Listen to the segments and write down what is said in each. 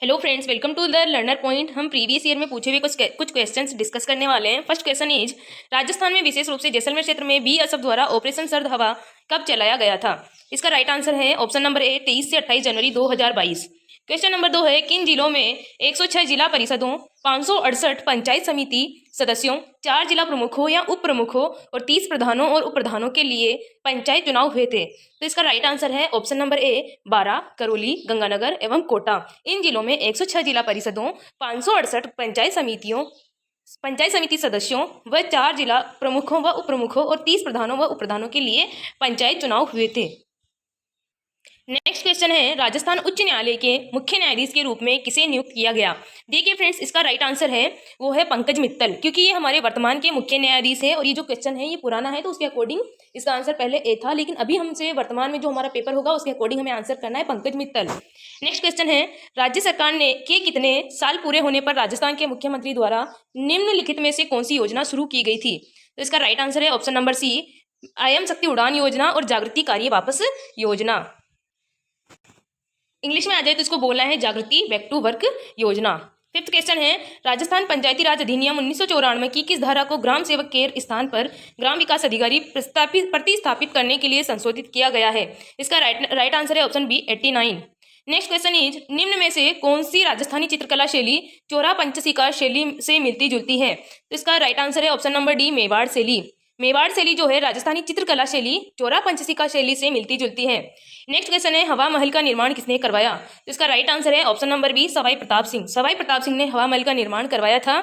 Hello friends, welcome to the learner point. हम previous year में पूछे हुए कुछ क्वेश्चंस डिस्कस करने वाले हैं। फर्स्ट क्वेश्चन इज, राजस्थान में विशेष रूप से जैसलमेर क्षेत्र में बी असफ द्वारा ऑपरेशन सर्द हवा कब चलाया गया था? इसका राइट आंसर है ऑप्शन नंबर ए 23 से 28 जनवरी 2022। क्वेश्चन नंबर 2 है, किन जिलों में 106 जिला परिषदों, 568 पंचायत समिति सदस्यों, 4 जिला प्रमुखों या उप प्रमुखों और 30 प्रधानों और उप प्रधानों के लिए पंचायत चुनाव हुए थे? तो इसका राइट आंसर है option number A 12, Karauli, Ganganagar एवं कोटा। इन जिलों में 106 जिला परिषदों, 568 पंचायत समिति सदस्यों व 4 जिला प्रमुखों व उप प्रमुखों और 30 प्रधानों व उप प्रधानों के लिए पंचायत चुनाव हुए थे। नेक्स्ट क्वेश्चन है, राजस्थान उच्च न्यायालय के मुख्य न्यायाधीश के रूप में किसे नियुक्त किया गया? देखिए फ्रेंड्स, इसका राइट आंसर है वो है पंकज मित्तल, क्योंकि ये हमारे वर्तमान के मुख्य न्यायाधीश है। और ये जो क्वेश्चन है ये पुराना है, तो उसके अकॉर्डिंग इसका आंसर पहले ए था, लेकिन अभी हमसे वर्तमान में जो हमारा पेपर होगा उसके अकॉर्डिंग हमें आंसर करना है पंकज मित्तल। नेक्स्ट क्वेश्चन है, राज्य सरकार ने के कितने साल पूरे होने पर राजस्थान के मुख्यमंत्री द्वारा निम्नलिखित में से कौन सी योजना शुरू की गई थी? तो इसका राइट आंसर है ऑप्शन नंबर सी, IM शक्ति उड़ान योजना और जागृति कार्य वापस योजना। इंग्लिश में आ जाए तो इसको बोलना है जागृति बैक टू वर्क योजना। फिफ्थ क्वेश्चन है, राजस्थान पंचायती राज अधिनियम 1994 की किस धारा को ग्राम सेवक के स्थान पर ग्राम विकास अधिकारी प्रतिस्थापित करने के लिए संशोधित किया गया है? इसका राइट आंसर है option B 89। Next question is, निम्न में से कौन सी राजस्थानी चित्रकला शैली चौरा पंचसिका शैली से मिलती जुलती है? तो इसका राइट आंसर है ऑप्शन नंबर डी मेवाड़ शैली। मेवाड़ शैली जो है राजस्थानी चित्रकला शैली चौरा पंचसिका शैली से मिलती जुलती है। नेक्स्ट क्वेश्चन है, हवा महल का निर्माण किसने करवाया? तो इसका राइट आंसर है option number B Sawai Pratap Singh. Sawai Pratap Singh ने हवा महल का निर्माण करवाया था।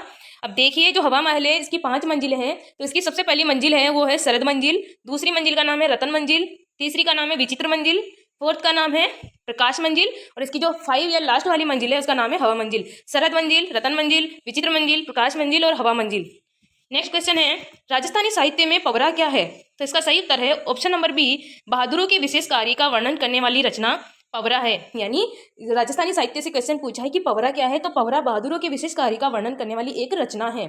अब देखिए, जो हवा महल है इसकी 5 मंजिलें हैं। तो इसकी सबसे पहली मंजिल है वो है शरद मंजिल, दूसरी मंजिल का नाम है रतन मंजिल, तीसरी का नाम है विचित्र मंजिल, फोर्थ का नाम है प्रकाश मंजिल और इसकी जो 5 या लास्ट वाली मंजिल है उसका नाम है हवा मंजिल। शरद मंजिल, रतन मंजिल, विचित्र मंजिल, प्रकाश मंजिल और हवा मंजिल। नेक्स्ट क्वेश्चन है, राजस्थानी साहित्य में पवरा क्या है? तो इसका सही उत्तर है ऑप्शन नंबर बी, बहादुरों के विशेष कार्य का वर्णन करने वाली रचना पवरा है। यानी राजस्थानी साहित्य से क्वेश्चन पूछा है कि पवरा क्या है, तो पवरा बहादुरों के विशेष कार्य का वर्णन करने वाली एक रचना है।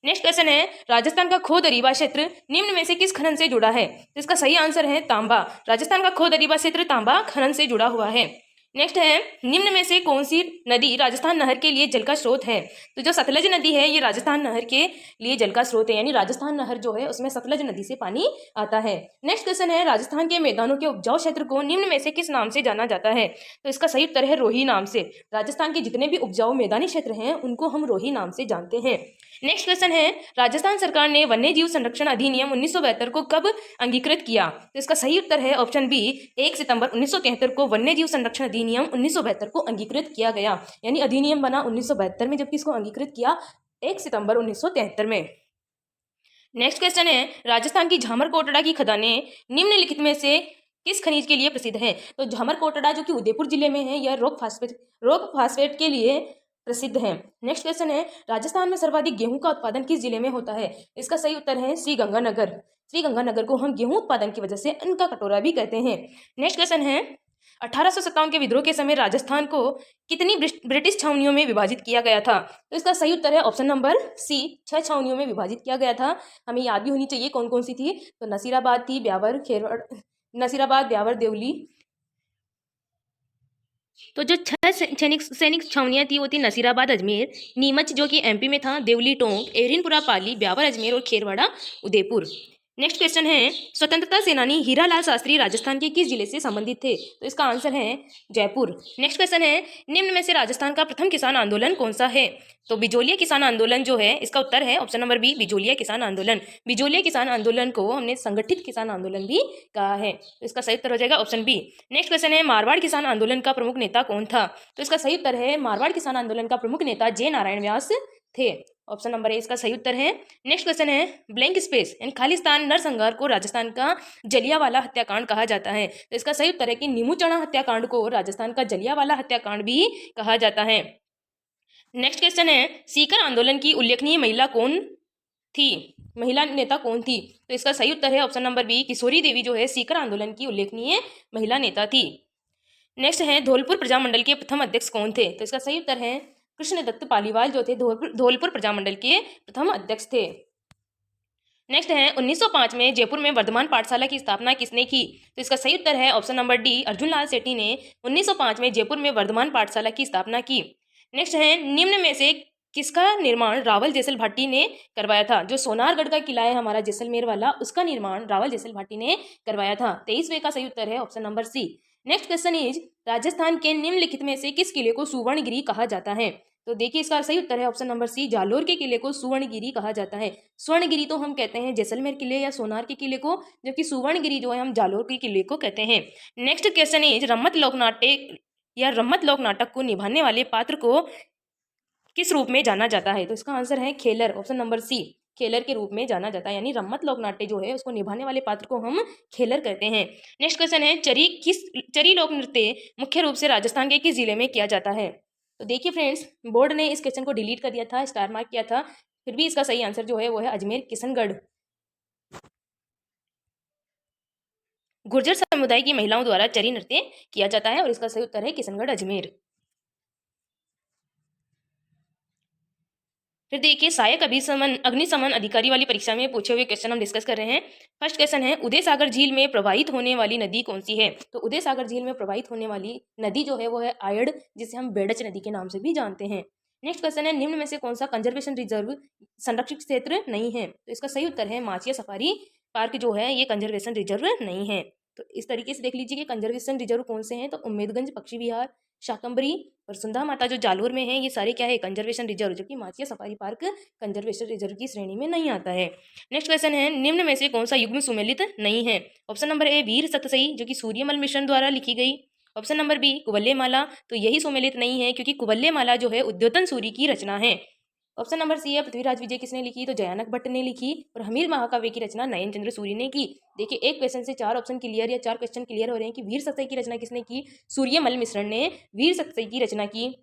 नेक्स्ट क्वेश्चन है, राजस्थान का खो दरीबा क्षेत्र निम्न में से किस खनन से जुड़ा है? तो इसका सही आंसर है तांबा। राजस्थान का खो दरीबा क्षेत्र तांबा खनन से जुड़ा हुआ है। नेक्स्ट है, निम्न में से कौन सी नदी राजस्थान नहर के लिए जल का स्रोत है? तो जो सतलज नदी है ये राजस्थान नहर के लिए जल का स्रोत है। यानी राजस्थान नहर जो है उसमें सतलज नदी से पानी आता है। नेक्स्ट क्वेश्चन है, राजस्थान के मैदानों के उपजाऊ क्षेत्र को निम्न में से किस नाम से जाना जाता है? तो इसका सही उत्तर है रोही नाम से। राजस्थान के जितने भी उपजाऊ मैदानी क्षेत्र हैं उनको हम रोही नाम से जानते हैं। नेक्स्ट क्वेश्चन है, राजस्थान सरकार ने वन्य जीव संरक्षण अधिनियम 1972 को कब अंगीकृत किया? तो इसका सही उत्तर है ऑप्शन बी 1 सितंबर 1973 को वन्य जीव संरक्षण अधिनियम 1972 को अंगीकृत किया गया। यानी अधिनियम बना 1972 में, जबकि इसको अंगीकृत किया 1 सितंबर 1973 में। नेक्स्ट क्वेश्चन है, राजस्थान की झामर कोटड़ा की खदानें निम्नलिखित में से किस खनिज के लिए प्रसिद्ध है? तो झामर कोटड़ा जो कि उदयपुर जिले में है, यह रॉक फास्फेट के लिए प्रसिद्ध है। नेक्स्ट क्वेश्चन है, राजस्थान में सर्वाधिक गेहूं का उत्पादन किस जिले में होता है? इसका सही उत्तर है श्रीगंगानगर। श्रीगंगानगर को हम गेहूं उत्पादन की वजह से अन्न का कटोरा भी कहते हैं। नेक्स्ट क्वेश्चन है, 1857 के विद्रोह के समय राजस्थान को कितनी ब्रिटिश छावनियों में विभाजित किया गया था? तो इसका सही उत्तर है ऑप्शन नंबर सी 6 छावनियों में विभाजित किया गया था। हमें याद भी होनी चाहिए कौन कौन सी थी। तो नसीराबाद थी, ब्यावर, खेरवड़, नसीराबाद, ब्यावर, देवली। तो जो 6 सैनिक छावनियाँ थी वो थी नसीराबाद, अजमेर, नीमच जो कि MP में था, देवली, टोंक, एरिनपुरा, पाली, ब्यावर, अजमेर और खेरवाड़ा, उदयपुर। नेक्स्ट क्वेश्चन है, स्वतंत्रता सेनानी हीरालाल शास्त्री राजस्थान के किस जिले से संबंधित थे? तो इसका आंसर है जयपुर। नेक्स्ट क्वेश्चन है, निम्न में से राजस्थान का प्रथम किसान आंदोलन कौन सा है? तो बिजोलिया किसान आंदोलन जो है इसका उत्तर है ऑप्शन नंबर बी बिजोलिया किसान आंदोलन। बिजोलिया किसान आंदोलन को हमने संगठित किसान आंदोलन भी कहा है। तो इसका सही उत्तर हो जाएगा ऑप्शन बी। नेक्स्ट क्वेश्चन है, मारवाड़ किसान आंदोलन का प्रमुख नेता कौन था? तो इसका सही उत्तर है मारवाड़ किसान आंदोलन का प्रमुख नेता जे नारायण व्यास थे। ऑप्शन नंबर ए इसका सही उत्तर है। नेक्स्ट क्वेश्चन है, ब्लैंक स्पेस यानी खालिस्तान नरसंहार को राजस्थान का जलियांवाला हत्याकांड कहा जाता है। तो इसका सही उत्तर है कि नीमूचणा हत्याकांड को राजस्थान का जलियांवाला हत्याकांड भी कहा जाता है। नेक्स्ट क्वेश्चन है, सीकर आंदोलन की उल्लेखनीय महिला कौन थी? महिला नेता कौन थी? तो इसका सही उत्तर है ऑप्शन नंबर बी किशोरी देवी जो है सीकर आंदोलन की उल्लेखनीय महिला नेता थी। नेक्स्ट है, धौलपुर प्रजामंडल के प्रथम अध्यक्ष कौन थे? तो इसका सही उत्तर है कृष्णदत्त पालीवाल जो थे धौलपुर प्रजामंडल के प्रथम अध्यक्ष थे। नेक्स्ट है, 1905 में जयपुर में वर्धमान पाठशाला की स्थापना किसने की? तो इसका सही उत्तर है option number D Arjun Lal सेठी ने 1905 में जयपुर में वर्धमान पाठशाला की स्थापना की। नेक्स्ट है, निम्न में से किसका निर्माण रावल जेसल भाटी ने करवाया था? जो सोनारगढ़ का किला है हमारा जैसलमेर वाला, उसका निर्माण रावल जेसल भाटी ने करवाया था। 23वें का सही उत्तर है option number C. Next question is, Rajasthan के निम्नलिखित में से किस किले को सुवर्णगिरी कहा जाता है? तो देखिए इसका सही उत्तर है ऑप्शन नंबर सी, जालोर के किले को सुवर्णगिरी कहा जाता है। स्वर्णगिरी तो हम कहते हैं जैसलमेर किले या सोनार के किले को, जबकि सुवर्णगिरी जो है हम जालोर के किले को कहते हैं। नेक्स्ट क्वेश्चन इज, रम्मत लोकनाट्य या रम्मत लोक नाटक को निभाने वाले पात्र को किस रूप में जाना जाता है? तो इसका आंसर है खेलर, ऑप्शन नंबर सी, खेलर के रूप में जाना जाता है। यानी रम्मत लोक नाट्य जो है उसको निभाने वाले पात्र को हम खेलर कहते हैं। नेक्स्ट क्वेश्चन है, चरी लोक नृत्य मुख्य रूप से राजस्थान के किस जिले में किया जाता है? तो देखिए फ्रेंड्स, बोर्ड ने इस क्वेश्चन को डिलीट कर दिया था, स्टार मार्क किया था, फिर भी इसका सही आंसर जो है वो है अजमेर किशनगढ़। गुर्जर समुदाय की महिलाओं द्वारा चरी नृत्य किया जाता है और इसका सही उत्तर है किशनगढ़ अजमेर। फिर देखिए, सहायक अग्निशमन अधिकारी वाली परीक्षा में पूछे हुए क्वेश्चन हम डिस्कस कर रहे हैं। फर्स्ट क्वेश्चन है, उदय सागर झील में प्रवाहित होने वाली नदी कौन सी है? तो उदय सागर झील में प्रवाहित होने वाली नदी जो है वो है आयड़, जिसे हम बेडच नदी के नाम से भी जानते हैं। नेक्स्ट क्वेश्चन है, निम्न में से कौन सा कंजर्वेशन रिजर्व संरक्षित क्षेत्र नहीं है? तो इसका सही उत्तर है माचिया सफारी पार्क जो है ये कंजर्वेशन रिजर्व नहीं है। तो इस तरीके से देख लीजिए कि कंजर्वेशन रिजर्व कौन से हैं। तो उम्मेदगंज पक्षी विहार, शाकंबरी और सुंधा माता जो जालोर में है, ये सारे क्या है कंजर्वेशन रिजर्व, जबकि Machia safari park conservation reserve की श्रेणी में नहीं आता है। नेक्स्ट क्वेश्चन है, निम्न में से कौन सा युग्म सुमेलित नहीं है? ऑप्शन नंबर ए वीर सतसई, जो कि सूर्यमल मिश्रण द्वारा लिखी गई। ऑप्शन नंबर बी कुवल्य माला, तो यही सुमेलित नहीं है क्योंकि कुवल्य माला जो है उद्योतन सूरी की रचना है। ऑप्शन नंबर सी है पृथ्वीराज विजय किसने लिखी? तो जयानक भट्ट ने लिखी। और हमीर महाकाव्य की रचना नयन चंद्र सूरी ने की। देखिए, एक क्वेश्चन से 4 ऑप्शन क्लियर या 4 क्वेश्चन क्लियर हो रहे हैं कि वीर सतसई की रचना किसने की? सूर्यमल मिश्रण ने वीर सतसई की रचना की।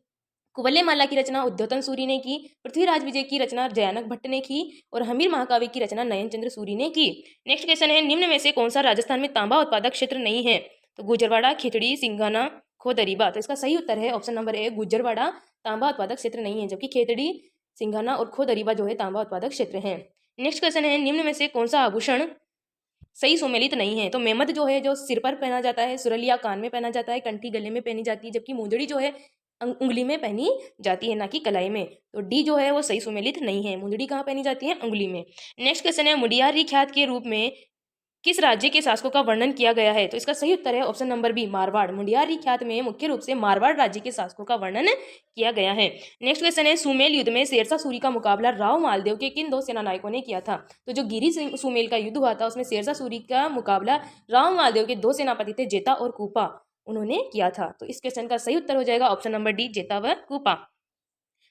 कुवल्यमाला की रचना उद्योतन सूरी ने की। पृथ्वीराज विजय की रचना जयानक भट्ट ने की। और हमीर महाकाव्य की रचना नयन चंद्र सूरी ने की। नेक्स्ट क्वेश्चन है, निम्न में से कौन सा राजस्थान में तांबा उत्पादक क्षेत्र नहीं है? तो गुजरवाड़ा, खिचड़ी, सिंघाना, खोदरीबा। तो इसका सही उत्तर है ऑप्शन नंबर ए, गुजरवाड़ा तांबा उत्पादक क्षेत्र नहीं है, जबकि खेतड़ी, सिंघाना और खोदरीबा जो है तांबा उत्पादक क्षेत्र है। नेक्स्ट क्वेश्चन है, निम्न में से कौन सा आभूषण सही सुमेलित नहीं है? तो मेमद जो है जो सिर पर पहना जाता है, सुरलिया कान में पहना जाता है, कंठी गले में पहनी जाती है, जबकि मुंदड़ी जो है उंगली में पहनी जाती है, ना कि कलाई में। तो डी जो है वो सही सुमेलित नहीं है। मुंदड़ी कहाँ पहनी जाती है? उंगली में। नेक्स्ट क्वेश्चन है, मुडियारी ख्यात के रूप में किस राज्य के शासकों का वर्णन किया गया है? तो इसका सही उत्तर है ऑप्शन नंबर बी, मारवाड़। मुंडियारी ख्यात में मुख्य रूप से मारवाड़ राज्य के शासकों का वर्णन किया गया है। नेक्स्ट क्वेश्चन है, सुमेल युद्ध में शेरशाह सूरी का मुकाबला राव मालदेव के किन 2 सेनानायकों ने किया था? तो जो गिरी सुमेल का युद्ध हुआ था उसमें शेरशाह सूरी का मुकाबला राव मालदेव के 2 सेनापति थे, जेता और कूपा, उन्होंने किया था। तो इस क्वेश्चन का सही उत्तर हो जाएगा ऑप्शन नंबर डी, जेता व कूपा।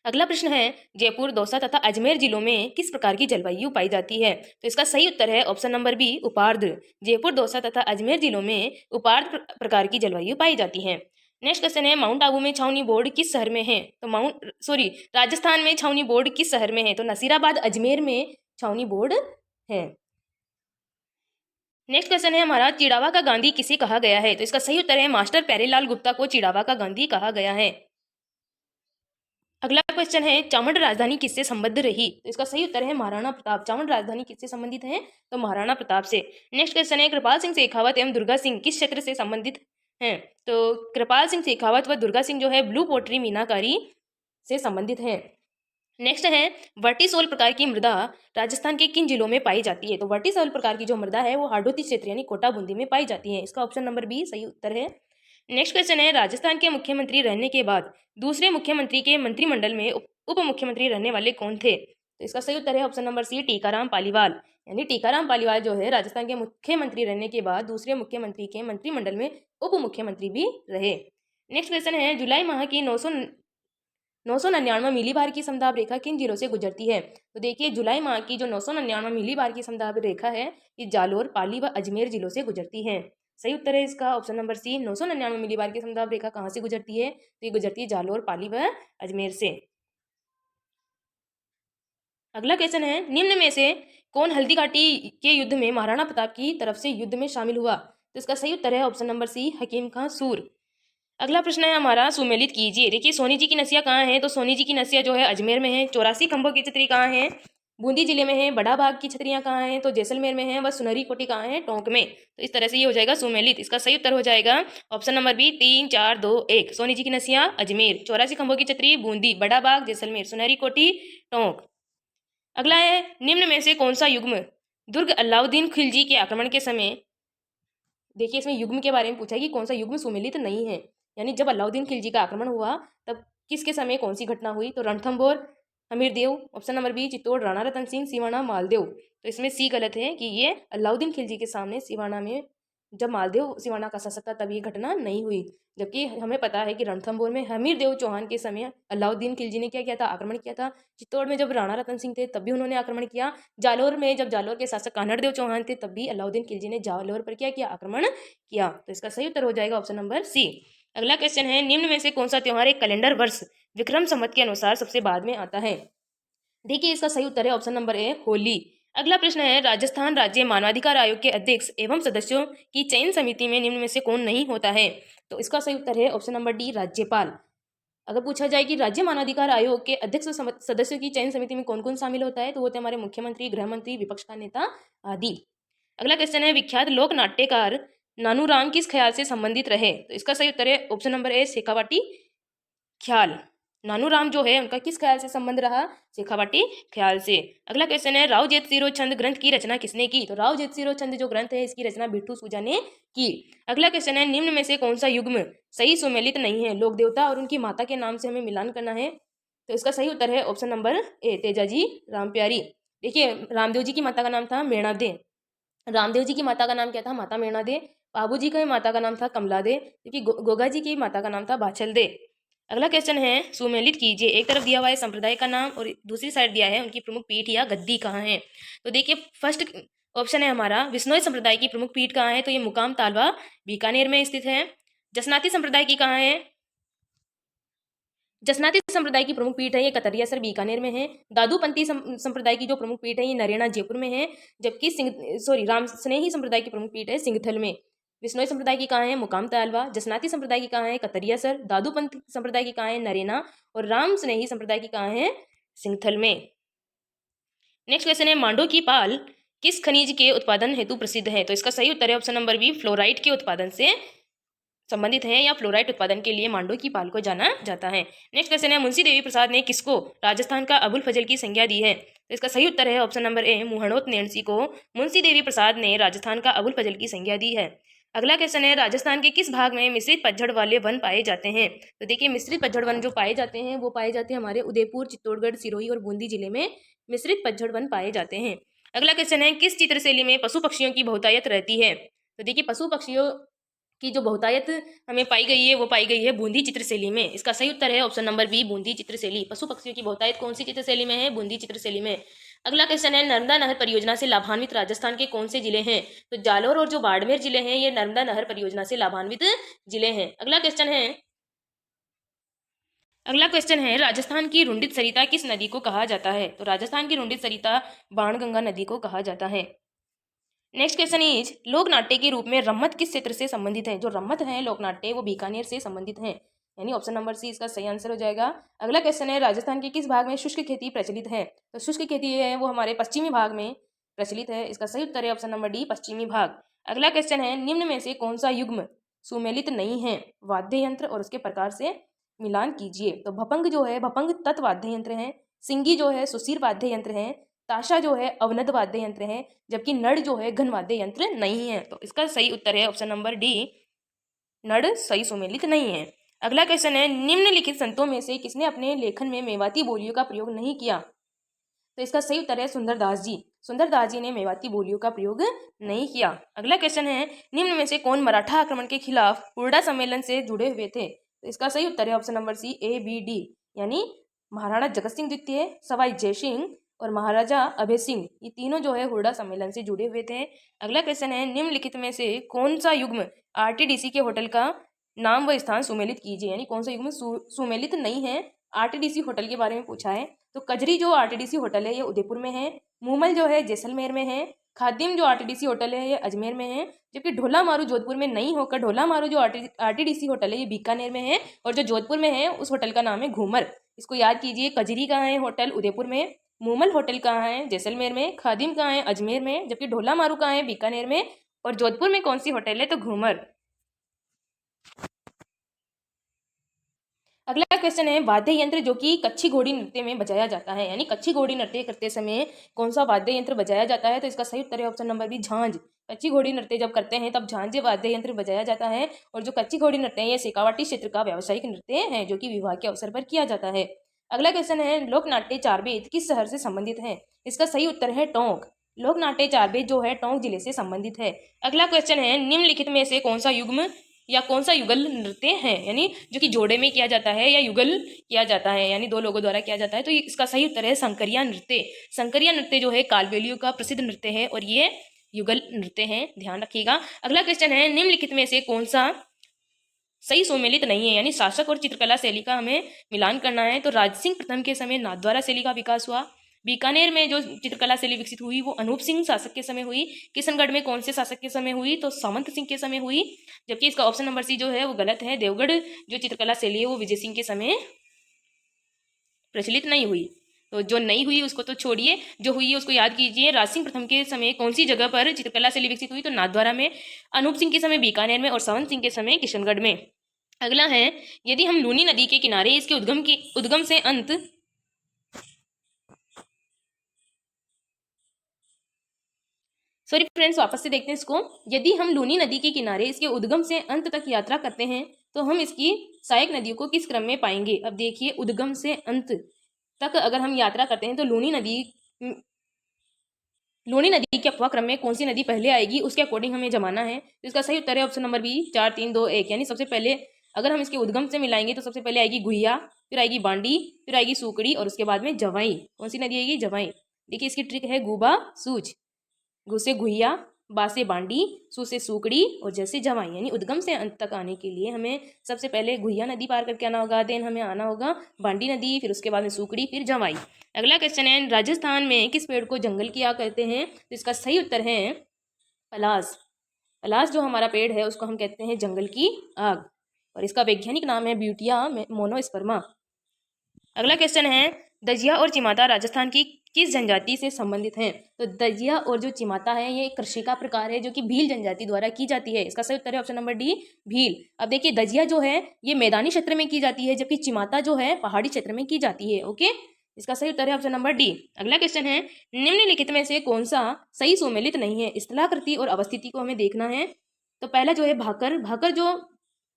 अगला प्रश्न है, जयपुर, दौसा तथा अजमेर जिलों में किस प्रकार की जलवायु पाई जाती है? तो इसका सही उत्तर है ऑप्शन नंबर बी, उपार्द्र। जयपुर, दौसा तथा अजमेर जिलों में उपार्द्र प्रकार की जलवायु पाई जाती है। नेक्स्ट क्वेश्चन है, माउंट आबू में छावनी बोर्ड किस शहर में है? तो राजस्थान में छावनी बोर्ड किस शहर में है? तो नसीराबाद, अजमेर में छावनी बोर्ड है। नेक्स्ट क्वेश्चन है हमारा, चिड़ावा का गांधी किसे कहा गया है? तो इसका सही उत्तर है मास्टर प्यारेलाल गुप्ता को चिड़ावा का गांधी कहा गया है। अगला क्वेश्चन है, चावंड राजधानी किससे संबद्ध रही? तो इसका सही उत्तर है महाराणा प्रताप। चावंड राजधानी किससे संबंधित है? तो महाराणा प्रताप से। नेक्स्ट क्वेश्चन है, कृपाल सिंह शेखावत एवं दुर्गा सिंह किस क्षेत्र से संबंधित हैं? तो कृपाल सिंह शेखावत व दुर्गा सिंह जो है ब्लू पोट्री मीनाकारी से संबंधित है। नेक्स्ट है, वर्टिसोल प्रकार की मृदा राजस्थान के किन जिलों में पाई जाती है? तो वर्टिसोल प्रकार की जो मृदा है वो हाडोती क्षेत्र यानी कोटा बूंदी में पाई जाती है। इसका ऑप्शन नंबर बी सही उत्तर है। नेक्स्ट क्वेश्चन है, राजस्थान के मुख्यमंत्री रहने के बाद दूसरे मुख्यमंत्री के मंत्रिमंडल में उप मुख्यमंत्री रहने वाले कौन थे? तो इसका सही उत्तर है option number C, Tikaram Paliwal. यानी टीकाराम पालीवाल जो है राजस्थान के मुख्यमंत्री रहने के बाद दूसरे मुख्यमंत्री के मंत्रिमंडल में उप मुख्यमंत्री भी रहे। नेक्स्ट क्वेश्चन है, जुलाई माह की 999 मिलीबार की समदाब रेखा किन जिलों से गुजरती है? तो देखिए, जुलाई माह की जो 999 मिलीबार की समदाब रेखा है ये जालोर, पाली व अजमेर जिलों से गुजरती है। सही उत्तर है इसका ऑप्शन नंबर सी, 999 मिलीबार की समदाब रेखा कहाँ से गुजरती है? तो ये गुजरती है जालोर, पाली व अजमेर से। अगला क्वेश्चन है, निम्न में से कौन हल्दी घाटी के युद्ध में महाराणा प्रताप की तरफ से युद्ध में शामिल हुआ? तो इसका सही उत्तर है ऑप्शन नंबर सी, हकीम खां सूर। अगला प्रश्न है हमारा, सुमेलित कीजिए। देखिए, सोनी जी की नसिया कहाँ है? तो सोनी जी की नसिया जो है अजमेर में है। 84 खंभों की चित्री कहाँ है? बूंदी जिले में है। बड़ा बाग की छतरियां कहाँ हैं? तो जैसलमेर में है। व सुनहरी कोटी कहाँ है? टोंक में। तो इस तरह से ये हो जाएगा सुमेलित। इसका सही उत्तर हो जाएगा option number B 3 4 2 1। Soni ji की नसिया अजमेर, 84 खंभों की छतरी बूंदी, बड़ा बाग जैसलमेर, सुनहरी कोटी टोंक। अगला है निम्न में से कौन सा युग्म दुर्ग अलाउद्दीन खिलजी के आक्रमण के समय, देखिए इसमें युग्म के बारे में पूछा है कि कौन सा युग्म सुमेलित नहीं है, यानी जब अलाउद्दीन खिलजी का आक्रमण हुआ तब किसके समय कौन सी घटना हुई? तो Ranthambore, Hamirdev, option number B Chittor Rana Ratan Singh, Siwana Maldev. तो इसमें सी गलत है कि ये अलाउद्दीन खिलजी के सामने सिवाना में जब मालदेव सिवाना का शासक था तब ये घटना नहीं हुई, जबकि हमें पता है कि रणथंभौर में हमीरदेव चौहान के समय अलाउद्दीन खिलजी ने क्या किया था? आक्रमण किया था। चित्तौड़ में जब राणा रतन सिंह थे तब भी उन्होंने आक्रमण किया। जालोर में जब जालोर के शासक कान्हड़देव चौहान थे तब भी अलाउद्दीन खिलजी ने जालोर पर क्या किया? आक्रमण किया। तो इसका सही उत्तर हो जाएगा ऑप्शन नंबर सी। अगला क्वेश्चन है निम्न में से कौन सा त्योहार एक कैलेंडर वर्ष विक्रम संवत के अनुसार सबसे बाद में आता है? देखिए इसका सही उत्तर है ऑप्शन नंबर ए होली। अगला प्रश्न है राजस्थान राज्य मानवाधिकार आयोग के अध्यक्ष एवं सदस्यों की चयन समिति में निम्न में से कौन नहीं होता है? तो इसका सही उत्तर है ऑप्शन नंबर डी राज्यपाल। अगर पूछा जाए कि राज्य मानवाधिकार आयोग के अध्यक्ष सदस्यों की चयन समिति में कौन कौन शामिल होता है, तो वो होते हैं हमारे मुख्यमंत्री, गृह मंत्री, विपक्ष का नेता आदि। अगला क्वेश्चन है विख्यात लोक नाट्यकार नानूराम किस ख्याल से संबंधित रहे? तो इसका सही उत्तर है ऑप्शन नंबर ए शेखावाटी ख्याल। नानूराम जो है उनका किस ख्याल से संबंध रहा? शेखावाटी ख्याल से। अगला क्वेश्चन है राव जेतसिरो छंद ग्रंथ की रचना किसने की? तो राव जेतसिरो छंद जो ग्रंथ है इसकी रचना बिट्टू सूजा ने की। अगला क्वेश्चन है निम्न में से कौन सा युग्म सही सुमेलित नहीं है? लोक देवता और उनकी माता के नाम से हमें मिलान करना है, तो इसका सही उत्तर है option number A Tejaji Ram प्यारी। देखिए रामदेव जी की माता का नाम था मेणा दे, रामदेव जी की माता का नाम क्या था? माता मेणा दे। बाबू जी की माता का नाम था कमला दे, क्योंकि गोगा जी की माता का नाम था बाछल दे। अगला क्वेश्चन है सुमेलित कीजिए। एक तरफ दिया हुआ है संप्रदाय का नाम और दूसरी साइड दिया है उनकी प्रमुख पीठ या गद्दी कहाँ है। तो देखिए फर्स्ट ऑप्शन है हमारा विश्नोई संप्रदाय की प्रमुख पीठ कहाँ है? तो ये मुकाम तालवा बीकानेर में स्थित है। जसनाती संप्रदाय की कहाँ है? जसनाती संप्रदाय की प्रमुख पीठ है ये कतरियासर बीकानेर में है। दादूपंथी संप्रदाय की जो प्रमुख पीठ है ये नरेना जयपुर में है, जबकि राम स्नेही संप्रदाय की प्रमुख पीठ है सिंगथल में। विश्नोई संप्रदाय की कहाँ है? मुकाम तालवा। जसनाती संप्रदाय की कहाँ है? कतरियासर। दादूपंथी संप्रदाय की कहाँ है? नरेना। और राम स्नेही संप्रदाय की कहाँ है? सिंगथल में। नेक्स्ट क्वेश्चन है मांडो की पाल किस खनिज के उत्पादन हेतु प्रसिद्ध है? तो इसका सही उत्तर है ऑप्शन नंबर बी फ्लोराइड के उत्पादन से संबंधित है, या फ्लोराइड उत्पादन के लिए मांडो की पाल को जाना जाता है। नेक्स्ट क्वेश्चन है मुंशी देवी प्रसाद ने किसको राजस्थान का अबुल फजल की संज्ञा दी है? तो इसका सही उत्तर है option number A Muhnot Nainsi को मुंशी देवी प्रसाद ने राजस्थान का अबुल फजल की संज्ञा दी है। अगला क्वेश्चन है राजस्थान के किस भाग में मिश्रित पतझड़ वाले वन पाए जाते हैं? तो देखिए मिश्रित पतझड़ वन जो पाए जाते हैं वो पाए जाते हैं हमारे उदयपुर, चित्तौड़गढ़, सिरोही और बूंदी जिले में मिश्रित पतझड़ वन पाए जाते हैं। अगला क्वेश्चन है किस चित्रशैली में पशु पक्षियों की बहुतायत रहती है? तो देखिए पशु पक्षियों की जो बहुतायत हमें पाई गई है वो पाई गई है बूंदी चित्रशैली में। इसका सही उत्तर है ऑप्शन नंबर बी बूंदी चित्रशैली। पशु पक्षियों की बहुतायत कौन सी चित्रशैली में है? बूंदी चित्रशैली में। अगला क्वेश्चन है नर्मदा नहर परियोजना से लाभान्वित राजस्थान के कौन से जिले हैं? तो जालोर और जो बाड़मेर जिले हैं ये नर्मदा नहर परियोजना से लाभान्वित जिले हैं। अगला क्वेश्चन है राजस्थान की रुंडित सरिता किस नदी को कहा जाता है? तो राजस्थान की रुंडित सरिता बाणगंगा नदी को कहा जाता है। नेक्स्ट क्वेश्चन इज लोक नाट्य के रूप में रम्मत किस क्षेत्र से संबंधित है? जो रम्मत है लोक नाट्य वो बीकानेर से संबंधित है, यानी ऑप्शन नंबर सी इसका सही आंसर हो जाएगा। अगला क्वेश्चन है राजस्थान के किस भाग में शुष्क खेती प्रचलित है? तो शुष्क खेती है वो हमारे पश्चिमी भाग में प्रचलित है। इसका सही उत्तर है ऑप्शन नंबर डी पश्चिमी भाग। अगला क्वेश्चन है निम्न में से कौन सा युग्म सुमेलित नहीं है? वाद्य यंत्र और उसके प्रकार से मिलान कीजिए। तो भपंग जो है भपंग तत्व वाद्य यंत्र है, सिंगी जो है सुशीर वाद्य यंत्र है, ताशा जो है अवनद वाद्य यंत्र है, जबकि नड़ जो है घन वाद्य यंत्र नहीं है। तो इसका सही उत्तर है ऑप्शन नंबर डी नड़ सही सुमेलित नहीं है। अगला क्वेश्चन है निम्नलिखित संतों में से किसने अपने लेखन में मेवाती बोलियों का प्रयोग नहीं किया? तो इसका सही उत्तर है सुंदरदास जी। सुंदरदास जी ने मेवाती बोलियों का प्रयोग नहीं किया। अगला क्वेश्चन है निम्न में से कौन मराठा आक्रमण के खिलाफ हुरडा सम्मेलन से जुड़े हुए थे? तो इसका सही उत्तर है option number C A B D, यानी महाराणा जगत सिंह द्वितीय, सवाई जयसिंह और महाराजा अभय सिंह, ये तीनों जो है हुरडा सम्मेलन से जुड़े हुए थे। अगला क्वेश्चन है निम्नलिखित में से कौन सा युग्म आरटीडीसी के होटल का नाम व स्थान सुमेलित कीजिए, यानी कौन सा युग्म सुमेलित नहीं है? आरटीडीसी होटल के बारे में पूछा है। तो कजरी जो आरटीडीसी होटल है ये उदयपुर में है, मूमल जो है जैसलमेर में है, खादिम जो आरटीडीसी होटल है ये अजमेर में है, जबकि ढोला मारू जोधपुर में नहीं होकर ढोला मारू जो आरटीडीसी होटल है ये बीकानेर में है, और जो जोधपुर में है उस होटल का नाम है घूमर। इसको याद कीजिए, कजरी कहाँ है होटल? उदयपुर में, मूमल होटल कहाँ है? जैसलमेर में। खादिम कहाँ है? अजमेर में। जबकि ढोला मारू कहाँ है? बीकानेर में। और जोधपुर में कौन सी होटल है? तो घूमर। अगला क्वेश्चन है वाद्य यंत्र जो कि कच्छी घोड़ी नृत्य में बजाया जाता है, यानी कच्छी घोड़ी नृत्य करते समय कौन सा वाद्य यंत्र बजाया जाता है? तो इसका सही उत्तर है ऑप्शन नंबर बी, झांझ। कच्ची घोड़ी नृत्य जब करते हैं तब झांझ वाद्य यंत्र बजाया जाता है। और जो कच्ची घोड़ी नृत्य है ये शेखावाटी क्षेत्र का व्यावसायिक नृत्य है जो कि विवाह के अवसर पर किया जाता है। अगला क्वेश्चन है लोक नाट्य चारबेद किस शहर से संबंधित है? इसका सही उत्तर है टोंक। लोक नाट्य चारबेद जो है टोंक जिले से संबंधित है। अगला क्वेश्चन है निम्नलिखित में से कौन सा युग्म या कौन सा युगल नृत्य है, यानी जो कि जोड़े में किया जाता है या युगल किया जाता है, यानी दो लोगों द्वारा किया जाता है। तो इसका सही उत्तर है संकरिया नृत्य। संकरिया नृत्य जो है कालबेलियों का प्रसिद्ध नृत्य है और ये युगल नृत्य है, ध्यान रखिएगा। अगला क्वेश्चन है निम्नलिखित में से कौन सा सही सुमेलित नहीं है, यानी शासक और चित्रकला शैली का हमें मिलान करना है। तो राजसिंह प्रथम के समय नाथद्वारा शैली का विकास हुआ। बीकानेर में जो चित्रकला शैली विकसित हुई वो अनूप सिंह शासक के समय हुई। किशनगढ़ में कौन से शासक के समय हुई? तो सामंत सिंह के समय हुई। जबकि इसका ऑप्शन नंबर सी जो है वो गलत है। देवगढ़ जो चित्रकला शैली है वो विजय सिंह के समय प्रचलित नहीं हुई। तो जो नहीं हुई उसको तो छोड़िए, जो हुई है उसको याद कीजिए। राजसिंह प्रथम के समय कौन सी जगह पर चित्रकला शैली विकसित हुई? तो नाथद्वारा में। अनूप सिंह के समय बीकानेर में और सावंत सिंह के समय किशनगढ़ में। अगला है यदि हम लूनी नदी के किनारे इसके उद्गम से अंत सॉरी फ्रेंड्स वापस से देखते हैं इसको। यदि हम लूनी नदी के किनारे इसके उद्गम से अंत तक यात्रा करते हैं तो हम इसकी सहायक नदियों को किस क्रम में पाएंगे? अब देखिए उद्गम से अंत तक अगर हम यात्रा करते हैं तो लूनी नदी के अफवाह क्रम में कौन सी नदी पहले आएगी उसके अकॉर्डिंग हमें जमाना है। तो इसका सही उत्तर है ऑप्शन नंबर बी 4 3 2 1, यानी सबसे पहले अगर हम इसके उद्गम से मिलाएंगे तो सबसे पहले आएगी गुहिया, फिर आएगी बांडी, फिर आएगी सूकड़ी और उसके बाद में जवाई। कौन सी नदी आएगी? जवाई। देखिए इसकी ट्रिक है गुबा सूज। गु से गुहिया, बा से बांडी, सू से सूकड़ी और जैसे जवाई, यानी उद्गम से अंत तक आने के लिए हमें सबसे पहले गुहिया नदी पार करके आना होगा, देन हमें आना होगा बांडी नदी, फिर उसके बाद में सूकड़ी, फिर जवाई। अगला क्वेश्चन है राजस्थान में किस पेड़ को जंगल की आग कहते हैं? तो इसका सही उत्तर है पलास। पलास जो हमारा पेड़ है उसको हम कहते हैं जंगल की आग और इसका वैज्ञानिक नाम है ब्यूटिया मोनोस्पर्मा। अगला क्वेश्चन है दजिया और चिमाता राजस्थान की किस जनजाति से संबंधित हैं? तो दजिया और जो चिमाता है ये एक कृषि का प्रकार है जो कि भील जनजाति द्वारा की जाती है। इसका सही उत्तर है ऑप्शन नंबर डी भील। अब देखिए दजिया जो है ये मैदानी क्षेत्र में की जाती है जबकि चिमाता जो है पहाड़ी क्षेत्र में की जाती है। ओके, इसका सही उत्तर है ऑप्शन नंबर डी। अगला क्वेश्चन है निम्नलिखित में से कौन सा सही सुमेलित नहीं है? स्थलाकृति और अवस्थिति को हमें देखना है। तो पहला जो है भाकर, भाकर जो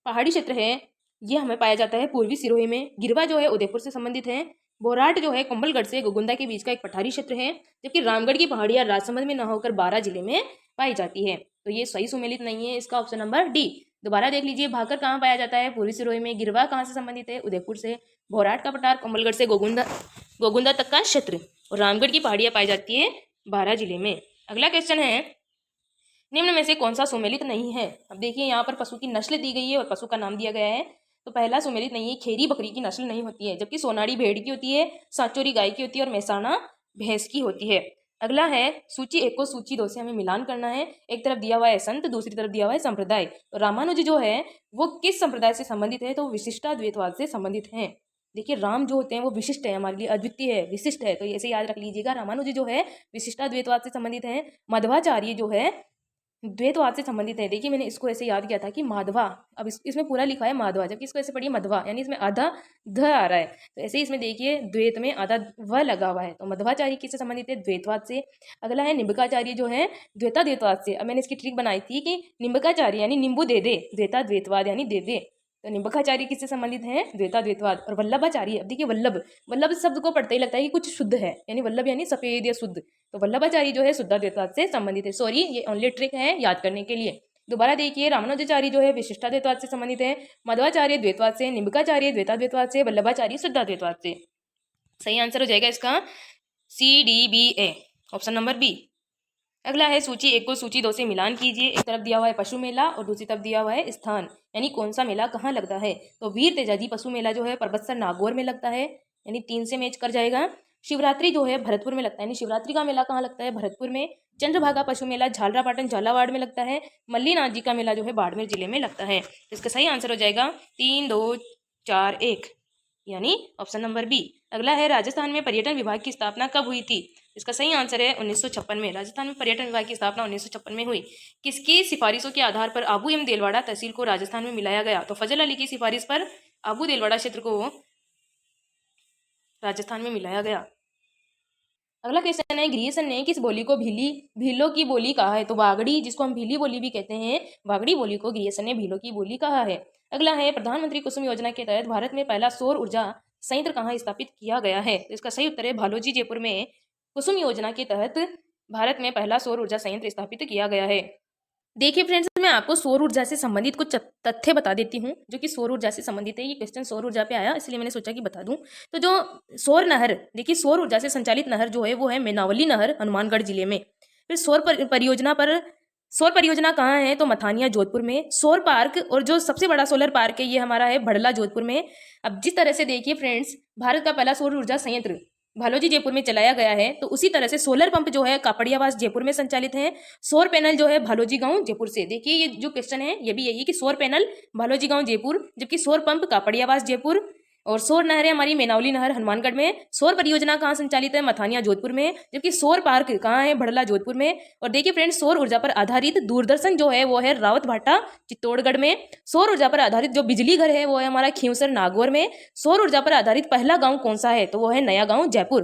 पहाड़ी क्षेत्र है ये हमें पाया जाता है पूर्वी सिरोही में। गिरवा जो है उदयपुर से संबंधित है। बोराट जो है कुंभलगढ़ से गोगुंदा के बीच का एक पठारी क्षेत्र है। जबकि रामगढ़ की पहाड़ियां राजसमंद में न होकर बारां जिले में पाई जाती है। तो ये सही सुमेलित नहीं है, इसका ऑप्शन नंबर डी। दोबारा देख लीजिए भाकर कहाँ पाया जाता है? पूर्वी सिरोही में। गिरवा कहाँ से संबंधित है? उदयपुर से। बोराट का पठार कुंभलगढ़ से गोगुंदा तक का क्षेत्र और रामगढ़ की पहाड़ियां पाई जाती है बारां जिले में। अगला क्वेश्चन है निम्न में से कौन सा सुमेलित नहीं है? अब देखिए यहाँ पर पशु की नस्ल दी गई है और पशु का नाम दिया गया है। तो पहला सुमेलित नहीं है, खेरी बकरी की नस्ल नहीं होती है, जबकि सोनाड़ी भेड़ की होती है, सांचोरी गाय की होती है और मेहसाणा भैंस की होती है। अगला है सूची 1 को सूची 2 से हमें मिलान करना है। एक तरफ दिया हुआ है संत, दूसरी तरफ दिया हुआ है संप्रदाय। तो रामानुज जो है वो किस संप्रदाय से संबंधित है? तो विशिष्टाद्वैतवाद से संबंधित है। देखिए राम जो होते हैं वो विशिष्ट है, हमारे लिए अद्वितीय है, विशिष्ट है, तो ऐसे याद रख लीजिएगा। रामानुज जो है विशिष्टाद्वैतवाद से संबंधित है। मध्वाचार्य जो है द्वैतवाद से संबंधित है। देखिए मैंने इसको ऐसे याद किया था कि माधवा, अब इसमें पूरा लिखा है माधवा जबकि इसको ऐसे पढ़िए मधवा, यानी इसमें आधा ध आ रहा है। तो ऐसे ही इसमें देखिए द्वैत में आधा व लगा हुआ है। तो मध्वाचार्य किससे संबंधित है? द्वैतवाद से। अगला है निम्बकाचार्य जो है द्वैतवाद से। अब मैंने इसकी ट्रिक बनाई थी कि निम्बकाचार्य यानी नींबू दे दे, द्वैतवाद यानी दे दे। तो निम्बकाचार्य किससे संबंधित है? द्वैतवाद। और वल्लभाचार्य, अब देखिए वल्लभ शब्द को पढ़ते ही लगता है कि कुछ शुद्ध है, यानी वल्लभ यानी सफेद या शुद्ध। तो वल्लभाचार्य जो है शुद्धाद्वैतवाद से संबंधित है। सॉरी ये ओनली ट्रिक है याद करने के लिए। दोबारा देखिए रामानुजाचार्य जो है विशिष्टाद्वैतवाद से संबंधित है, मध्वाचार्य द्वैतवाद से, निम्बकाचार्य द्वैतवाद से, वल्लभाचार्य शुद्धाद्वैतवाद से। सही आंसर हो जाएगा इसका CDBA ऑप्शन नंबर बी। अगला है सूची 1 को सूची 2 से मिलान कीजिए। एक तरफ दिया हुआ है पशु मेला और दूसरी तरफ दिया हुआ है स्थान, यानी कौन सा मेला कहाँ लगता है। तो वीर तेजाजी पशु मेला जो है परबतसर नागौर में लगता है, यानी 3 से मैच कर जाएगा। शिवरात्रि जो है भरतपुर में लगता है, यानी शिवरात्रि का मेला कहाँ लगता है? भरतपुर में। चंद्रभागा पशु मेला झालरापाटन झालावाड़ में लगता है। मल्लीनाथ जी का मेला जो है बाड़मेर जिले में लगता है। तो इसका सही आंसर हो जाएगा 3 2 4 1। यानी ऑप्शन नंबर बी। अगला है राजस्थान में पर्यटन विभाग की स्थापना कब हुई थी? इसका सही आंसर है 1956 में। राजस्थान में पर्यटन विभाग की स्थापना 1956 में हुई। किसकी सिफारिशों के आधार पर आबू एवं देलवाड़ा तहसील को राजस्थान में मिलाया गया? तो फजल अली की सिफारिश पर आबू देलवाड़ा क्षेत्र को राजस्थान में मिलाया गया। अगला क्वेश्चन है, ग्रियर्सन ने किस बोली को भीलों की बोली कहा है? तो वागड़ी, जिसको हम भीली बोली भी कहते हैं, वागड़ी बोली को ग्रियर्सन ने भीलों की बोली कहा है। अगला है, प्रधानमंत्री कुसुम योजना के तहत भारत में पहला सौर ऊर्जा संयंत्र कहाँ स्थापित किया गया है? तो इसका सही उत्तर है भालोजी, जयपुर में कुसुम योजना के तहत भारत में पहला सौर ऊर्जा संयंत्र स्थापित किया गया है। देखिए फ्रेंड्स, मैं आपको सौर ऊर्जा से संबंधित कुछ तथ्य बता देती हूँ जो कि सौर ऊर्जा से संबंधित है। ये क्वेश्चन सौर ऊर्जा पे आया, इसलिए मैंने सोचा कि बता दूं। तो जो सौर नहर, देखिए सौर ऊर्जा से संचालित नहर जो है वो है मेनावली नहर, हनुमानगढ़ जिले में। फिर सौर परियोजना कहाँ है? तो मथानिया, जोधपुर में। सौर पार्क, और जो सबसे बड़ा सोलर पार्क है ये हमारा है भड़ला, जोधपुर में। अब जिस तरह से देखिए फ्रेंड्स, भारत का पहला सौर ऊर्जा संयंत्र भालोजी, जयपुर में चलाया गया है, तो उसी तरह से सोलर पंप जो है कापड़ियावास, जयपुर में संचालित है। सौर पैनल जो है भालोजी गांव, जयपुर से। देखिए ये जो क्वेश्चन है ये भी यही कि सौर पैनल भालोजी गांव, जयपुर, जबकि सौर पंप कापड़ियावास, जयपुर। और सौर नहर है हमारी मेनावली नहर, हनुमानगढ़ में। सौर परियोजना कहाँ संचालित है? मथानिया, जोधपुर में। जबकि सौर पार्क कहाँ है? भड़ला, जोधपुर में। और देखिए फ्रेंड्स, सौर ऊर्जा पर आधारित दूरदर्शन जो है वो है रावतभाटा, चित्तौड़गढ़ में। सौर ऊर्जा पर आधारित जो बिजली घर है वो है हमारा खींवसर, नागौर में। सौर ऊर्जा पर आधारित पहला गांव कौन सा है? तो वो है नया गांव, जयपुर।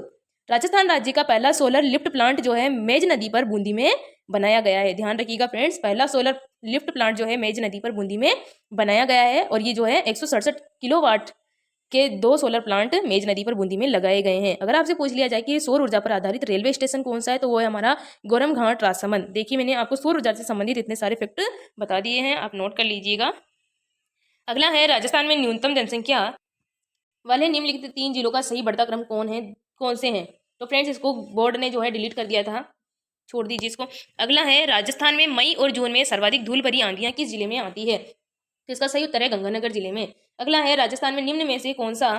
राजस्थान राज्य का पहला सोलर लिफ्ट प्लांट जो है मेज नदी पर बूंदी में बनाया गया है। ध्यान रखिएगा फ्रेंड्स, पहला सोलर लिफ्ट प्लांट जो है मेज नदी पर बूंदी में बनाया गया है। और ये जो है 167 किलोवाट के 2 सोलर प्लांट मेज नदी पर बूंदी में लगाए गए हैं। अगर आपसे पूछ लिया जाए कि सौर ऊर्जा पर आधारित रेलवे स्टेशन कौन सा है, तो वो है हमारा गोरम घाट, राजसमंद। देखिए मैंने आपको सौर ऊर्जा से संबंधित इतने सारे फैक्ट बता दिए हैं, आप नोट कर लीजिएगा। अगला है, राजस्थान में न्यूनतम जनसंख्या वाले निम्नलिखित 3 जिलों का सही बढ़ता क्रम कौन से हैं? तो फ्रेंड्स, इसको बोर्ड ने जो है डिलीट कर दिया था, छोड़ दीजिए इसको। अगला है, राजस्थान में मई और जून में सर्वाधिक धूल भरी आंधियां किस जिले में आती है? तो इसका सही उत्तर है गंगानगर जिले में। अगला है, राजस्थान में निम्न में से कौन सा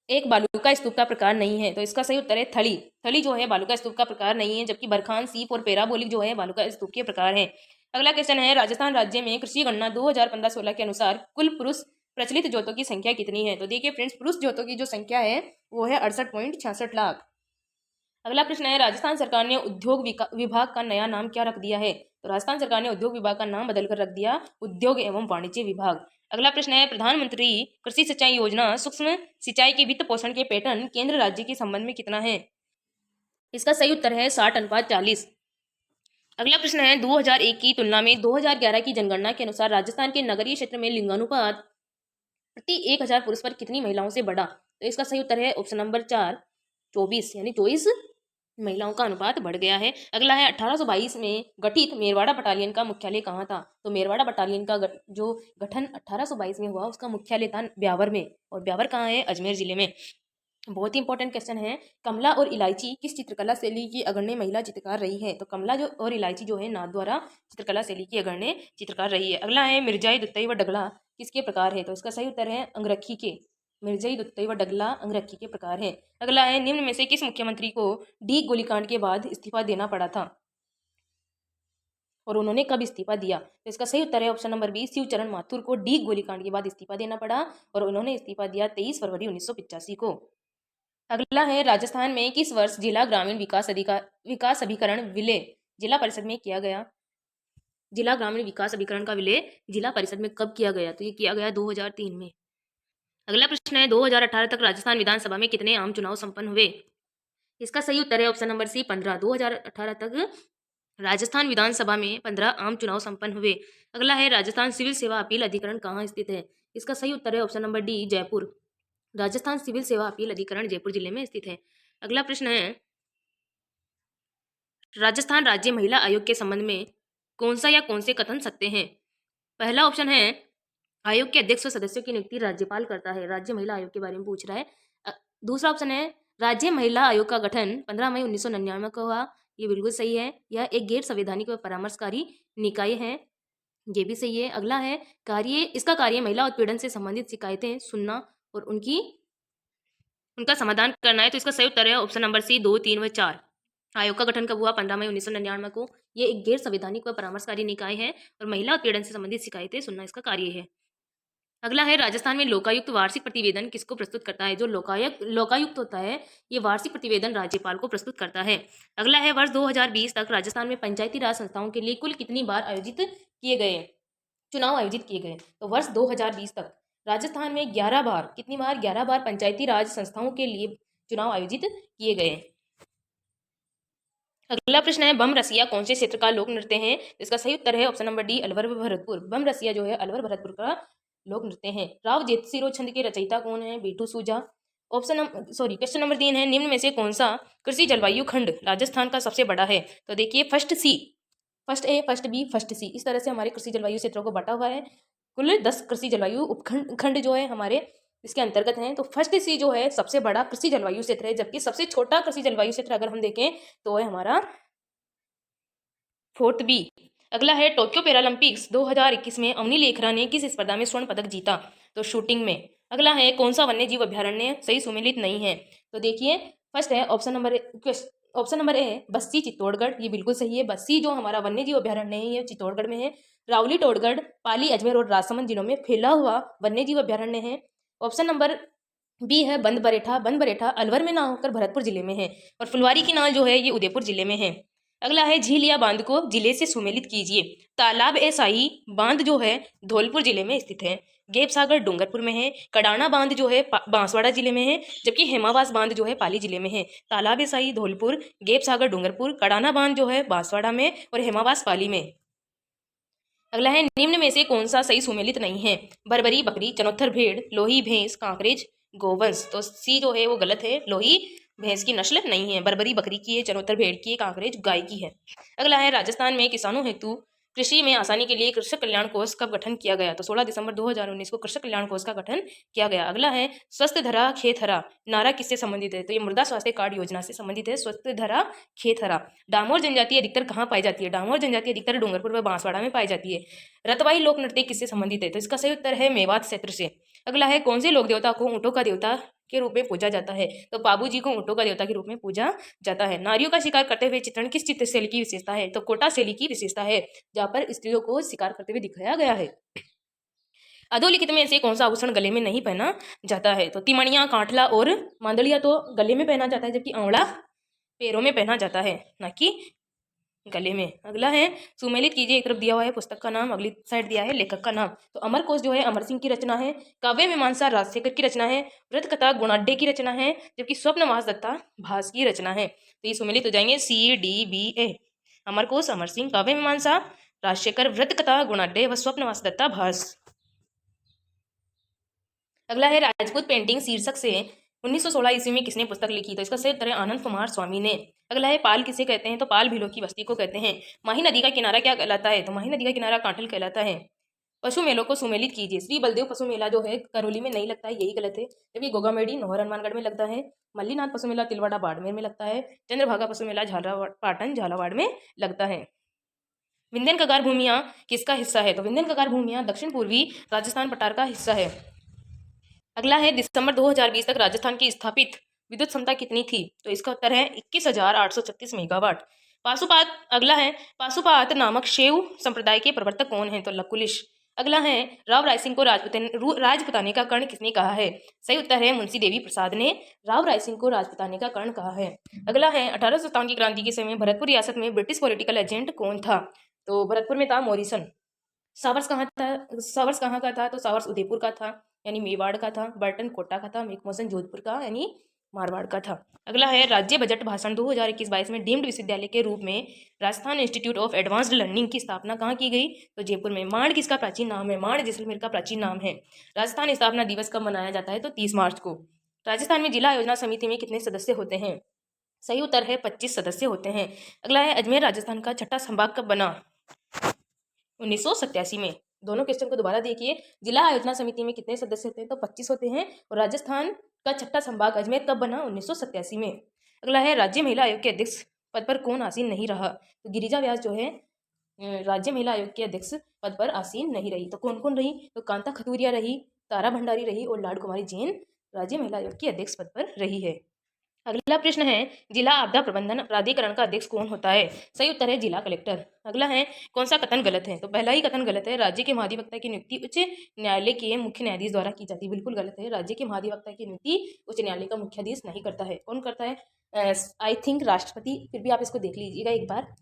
एक बालू का स्तूप का प्रकार नहीं है? तो इसका सही उत्तर है थली। थली जो है बालू का स्तूप का प्रकार नहीं है, जबकि बरखान, सीप और पेराबोलिक जो है बालू का स्तूप के प्रकार हैं। अगला क्वेश्चन है, राजस्थान राज्य में कृषि गणना 2015-16 के अनुसार कुल पुरुष प्रचलित जोतों की संख्या कितनी है? तो देखिए फ्रेंड्स, पुरुष जोतों की जो संख्या है वो है 68.66 लाख। अगला प्रश्न है, राजस्थान सरकार ने उद्योग विभाग का नया नाम क्या रख दिया है? तो राजस्थान सरकार ने उद्योग विभाग का नाम बदलकर रख दिया उद्योग एवं वाणिज्य विभाग। अगला प्रश्न है, प्रधानमंत्री कृषि सिंचाई योजना सूक्ष्म सिंचाई के वित्त पोषण के पैटर्न केंद्र राज्य के संबंध में कितना है? इसका सही उत्तर है 60:40। अगला प्रश्न है, 2001 की तुलना में 2011 की जनगणना के अनुसार राजस्थान के नगरीय क्षेत्र में लिंगानुपात प्रति 1000 पुरुष पर कितनी महिलाओं से बढ़ा? तो इसका सही उत्तर है ऑप्शन नंबर 4, 24, यानी 24 महिलाओं का अनुपात बढ़ गया है। अगला है, 1822 में गठित मेरवाड़ा बटालियन का मुख्यालय कहाँ था? तो मेरवाड़ा बटालियन का जो गठन 1822 में हुआ उसका मुख्यालय था ब्यावर में। और ब्यावर कहाँ है? अजमेर जिले में। बहुत ही इंपॉर्टेंट क्वेश्चन है, कमला और इलायची किस चित्रकला शैली की अग्रणी महिला चित्रकार रही है? तो कमला जो और इलायची जो है नाथद्वारा चित्रकला शैली की अग्रणी चित्रकार रही है। अगला है, मिर्जाई, दुत्तई व डगला किसके प्रकार है? तो इसका सही उत्तर है अंगरखी के। मिर्जाई, दुत्तई व डगला अंगरखी के प्रकार है। अगला है, निम्न में से किस मुख्यमंत्री को डीग गोलीकांड के बाद इस्तीफा देना पड़ा था और उन्होंने कब इस्तीफा दिया? तो इसका सही उत्तर है option number B, Shivcharan Mathur को डीग गोलीकांड के बाद इस्तीफा देना पड़ा और उन्होंने इस्तीफा दिया 23 फरवरी 1985 को। अगला है, राजस्थान में किस वर्ष जिला ग्रामीण विकास अभिकरण विलय जिला परिषद में किया गया? जिला ग्रामीण विकास अभिकरण का विलय जिला परिषद में कब किया गया? तो ये किया गया 2003 में। अगला प्रश्न है, 2018 तक राजस्थान विधानसभा में कितने आम चुनाव संपन्न हुए? इसका सही उत्तर है ऑप्शन नंबर सी, 15। 2018 तक राजस्थान विधानसभा में 15 आम चुनाव संपन्न हुए। अगला है, राजस्थान सिविल सेवा अपील अधिकरण कहाँ स्थित है? इसका सही उत्तर है option number D, Jaipur. Rajasthan civil सेवा अपील अधिकरण जयपुर जिले में स्थित है। अगला प्रश्न है, राजस्थान राज्य महिला आयोग के संबंध में कौन सा या कौन से कथन सत्य हैं? पहला ऑप्शन है, आयोग के अध्यक्ष व सदस्यों की नियुक्ति राज्यपाल करता है। राज्य महिला आयोग के बारे में पूछ रहा है। दूसरा ऑप्शन है, राज्य महिला आयोग का गठन 15 मई 1999 को हुआ। ये बिल्कुल सही है। यह एक गैर संवैधानिक व परामर्शकारी निकाय है। ये भी सही है। अगला है, इसका कार्य महिला उत्पीड़न से संबंधित शिकायतें सुनना और उनका समाधान करना है। तो इसका सही उत्तर है ऑप्शन नंबर सी, 2, 3 व 4। आयोग का गठन कब हुआ? 15 मई 1999 को। ये एक गैर संवैधानिक व परामर्शकारी निकाय है और महिला उत्पीड़न से संबंधित शिकायतें सुनना इसका कार्य है। अगला है राजस्थान में लोकायुक्त वार्षिक प्रतिवेदन किसको प्रस्तुत करता है। जो लोकायुक्त होता है ये वार्षिक प्रतिवेदन राज्यपाल को प्रस्तुत करता है। अगला है वर्ष 2020 तक राजस्थान में पंचायती राज संस्थाओं के लिए कुल कितनी बार आयोजित किए गए चुनाव आयोजित किए गए। तो वर्ष 2020 तक राजस्थान में 11 बार, कितनी बार, 11 बार पंचायती राज संस्थाओं के लिए चुनाव आयोजित किए गए। अगला प्रश्न है बम रसिया कौन से क्षेत्र का लोक नृत्य है। इसका सही उत्तर है option number D, Alwar Bharatpur. Bam Rasiya जो है अलवर भरतपुर का लोक नृत्य है। राव जेतसिरो छंद के रचयिता कौन है। बीटू सूजा। क्वेश्चन नंबर 3 है निम्न में से कौन सा कृषि जलवायु खंड राजस्थान का सबसे बड़ा है। तो देखिए first A, first B, first सी, इस तरह से हमारे कृषि जलवायु क्षेत्रों को बांटा हुआ है। कुल 10 कृषि जलवायु उपखंड खंड जो है हमारे इसके अंतर्गत हैं। तो फर्स्ट सी जो है सबसे बड़ा कृषि जलवायु क्षेत्र है, जबकि सबसे छोटा कृषि जलवायु क्षेत्र अगर हम देखें तो है हमारा फोर्थ बी। अगला है टोक्यो पैरालंपिक्स 2021 में अवनी लेखरा ने किस स्पर्धा में स्वर्ण पदक जीता। तो शूटिंग में। अगला है कौन सा वन्य जीव अभ्यारण्य सही सुमेलित नहीं है। तो देखिए फर्स्ट है option number A Bassi Chittorgarh, ये बिल्कुल सही है। बस्सी जो हमारा वन्य जीव अभ्यारण्य है ये चित्तौड़गढ़ में है। रावली टोडगढ़ पाली अजमेर और राजसमंद जिलों में फैला हुआ वन्य जीव अभ्यारण्य है। ऑप्शन नंबर बी है बंद बरेठा अलवर में ना होकर भरतपुर जिले में है। और फुलवारी की नाल जो है ये उदयपुर जिले में है। अगला है झील या बांध को जिले से सुमेलित कीजिए। तालाब ए शाही बांध जो है धौलपुर जिले में स्थित है। गेप सागर डूंगरपुर में है। कडाना बांध जो है बांसवाड़ा जिले में है, जबकि हेमावास बांध जो है पाली जिले में है। तालाब ए शाही धौलपुर, गेप सागर डूंगरपुर, कडाना बांध जो है बांसवाड़ा में और हेमावास पाली में। अगला है निम्न में से कौन सा सही सुमेलित नहीं है। बर्बरी बकरी, चनोत्थर भेड़, लोही भैंस, कांकरेज गोवंश। तो सी जो है वो गलत है। लोही भैंस की नस्ल नहीं है, बर्बरी बकरी की है, चनोत्तर भेड़ की है, कांकरेज गाय की है। अगला है राजस्थान में किसानों हेतु कृषि में आसानी के लिए कृषक कल्याण कोष कब गठन किया गया। तो 16 दिसंबर 2019 को कृषक कल्याण कोष का गठन किया गया। अगला है स्वस्थ धरा खेत हरा नारा किससे संबंधित है। तो ये मृदा स्वास्थ्य कार्ड योजना से संबंधित है। स्वस्थ धरा खेत हरा। डामोर जनजाति अधिकतर कहाँ पाई जाती है। डामोर जनजाति अधिकतर डूंगरपुर व बांसवाड़ा में पाई जाती है। रतवाई लोक नृत्य किससे संबंधित है। तो इसका सही उत्तर है मेवात क्षेत्र से। अगला है कौन से लोक देवता को ऊँटों का देवता के रूप में पूजा जाता है। तो बाबू जी को ऊँटों का देवता के रूप में पूजा जाता है। नारियों का शिकार करते हुए चित्रण किस चित्र शैली की विशेषता है। तो कोटा शैली की विशेषता है, जहाँ पर स्त्रियों को शिकार करते हुए दिखाया गया है। अधोलिखित में से कौन सा आभूषण गले में नहीं पहना जाता है। तो तिमणिया, कांठला और मांदलिया तो गले में पहना जाता है, जबकि आंवला पैरों में पहना जाता है, न कि गले में। अगला है सुमेलित कीजिए। एक तरफ दिया हुआ है पुस्तक का नाम, अगली साइड दिया है लेखक का नाम। तो अमर कोश जो है अमर सिंह की रचना है। काव्य मीमांसा राजशेखर की रचना है। व्रत कथा गुणाढ्य की रचना है, जबकि स्वप्नवास दत्ता भास की रचना है। तो ये सुमेलित हो जाएंगे CDBA। अमर कोश अमर सिंह, काव्य मीमांसा राजशेखर, व्रत कथा गुणाढ्य व स्वप्नवास दत्ता भास। अगला है राजपूत पेंटिंग शीर्षक से 1916 ईस्वी में किसने पुस्तक लिखी। तो इसका सही उत्तर है आनंद कुमार स्वामी ने। अगला है पाल किसे कहते हैं। तो पाल भीलों की बस्ती को कहते हैं। माही नदी का किनारा क्या कहलाता है। तो माही नदी का किनारा कांठल कहलाता है। पशु मेलों को सुमेलित कीजिए। श्री बलदेव पशु मेला जो है करौली में नहीं लगता है, यही गलत है, जबकि गोगामेड़ी नौहर हनुमानगढ़ में लगता है। मल्लीनाथ पशु मेला तिलवाड़ा बाड़मेर में लगता है। चंद्रभागा पशु मेला पाटन झालावाड़ में लगता है। विंध्यन कगार भूमियाँ किसका हिस्सा है। तो विंध्यन कगार भूमियाँ दक्षिण पूर्वी राजस्थान पठार का हिस्सा है। अगला है दिसंबर 2020 तक राजस्थान की स्थापित विद्युत क्षमता कितनी थी। तो इसका उत्तर है 21,836 मेगावाट। पाशुपात। अगला है पाशुपात नामक शैव संप्रदाय के प्रवर्तक कौन है। तो लकुलिश। अगला है राव रायसिंह को राजपुताने का कर्ण किसने कहा है। सही उत्तर है मुंशी देवी प्रसाद ने राव रायसिंह को राजपुताने का कर्ण कहा है। अगला है 1857 की क्रांति के समय भरतपुर रियासत में ब्रिटिश पॉलिटिकल एजेंट कौन था। तो भरतपुर में था मॉरिसन। सावर्स कहाँ का था। तो सावर्स उदयपुर का था, यानी मेवाड़ का था। बर्टन कोटा का था। मेकमोहन जोधपुर का यानी मारवाड़ का था। अगला है राज्य बजट भाषण 2021-22 में डीम्ड विश्वविद्यालय के रूप में Rajasthan institute of advanced learning की स्थापना कहाँ की गई। तो जयपुर में। माण किसका प्राचीन नाम है। माण जैसलमेर का प्राचीन नाम है। राजस्थान स्थापना दिवस कब मनाया जाता है। तो 30 मार्च को। राजस्थान में जिला योजना समिति में कितने सदस्य होते हैं। सही उत्तर है 25 सदस्य होते हैं। अगला है अजमेर राजस्थान का छठा संभाग कब बना। 1987 में। दोनों क्वेश्चन को दोबारा देखिए। जिला आयोजना समिति में कितने सदस्य होते हैं। तो 25 होते हैं। और राजस्थान का छठा संभाग अजमेर कब बना। 1987 में। अगला है राज्य महिला आयोग के अध्यक्ष पद पर कौन आसीन नहीं रहा। तो गिरिजा व्यास जो है राज्य महिला आयोग के अध्यक्ष पद पर आसीन नहीं रही। तो कौन कौन रही। तो कांता खतूरिया रही, तारा भंडारी रही और लाड कुमारी जैन राज्य महिला आयोग की अध्यक्ष पद पर रही है। अगला प्रश्न है, जिला आपदा प्रबंधन प्राधिकरण का अध्यक्ष कौन होता है? सही उत्तर है जिला कलेक्टर। अगला है, कौन सा कथन गलत है? तो पहला ही कथन गलत है, राज्य के महाधिवक्ता की नियुक्ति उच्च न्यायालय के मुख्य न्यायाधीश द्वारा की जाती है। बिल्कुल गलत है, राज्य के महाधिवक्ता की नियुक्ति उच्च न्यायालय का मुख्याधीश नहीं करता है। कौन करता है? आई थिंक राष्ट्रपति, फिर भी आप इसको देख लीजिएगा एक बार।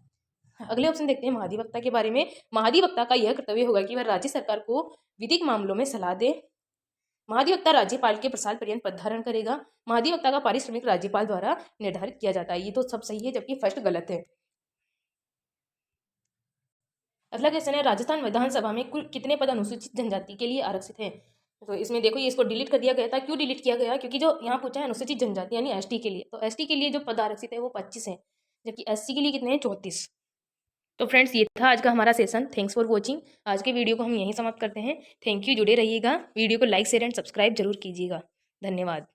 अगले ऑप्शन देखते हैं महाधिवक्ता के बारे में। महाधिवक्ता का यह कर्तव्य होगा कि वह राज्य सरकार को विधिक मामलों में सलाह दे। महाधिवक्ता राज्यपाल के प्रसाद पर्यंत पद धारण करेगा। महाधिवक्ता का पारिश्रमिक राज्यपाल द्वारा निर्धारित किया जाता है। ये तो सब सही है, जबकि फर्स्ट गलत है। अगला क्वेश्चन है, राजस्थान विधानसभा में कुल कितने पद अनुसूचित जनजाति के लिए आरक्षित हैं? तो इसमें देखो, ये इसको डिलीट कर दिया गया था। क्यों डिलीट किया गया? क्योंकि जो यहाँ पूछा है अनुसूचित जनजाति यानी एसटी के लिए, तो एसटी के लिए जो पद आरक्षित है वो 25 है, जबकि एससी के लिए कितने हैं? 34। तो फ्रेंड्स, ये था आज का हमारा सेशन। Thanks for watching. आज के वीडियो को हम यहीं समाप्त करते हैं। थैंक यू, जुड़े रहिएगा। वीडियो को लाइक शेयर एंड सब्सक्राइब जरूर कीजिएगा। धन्यवाद।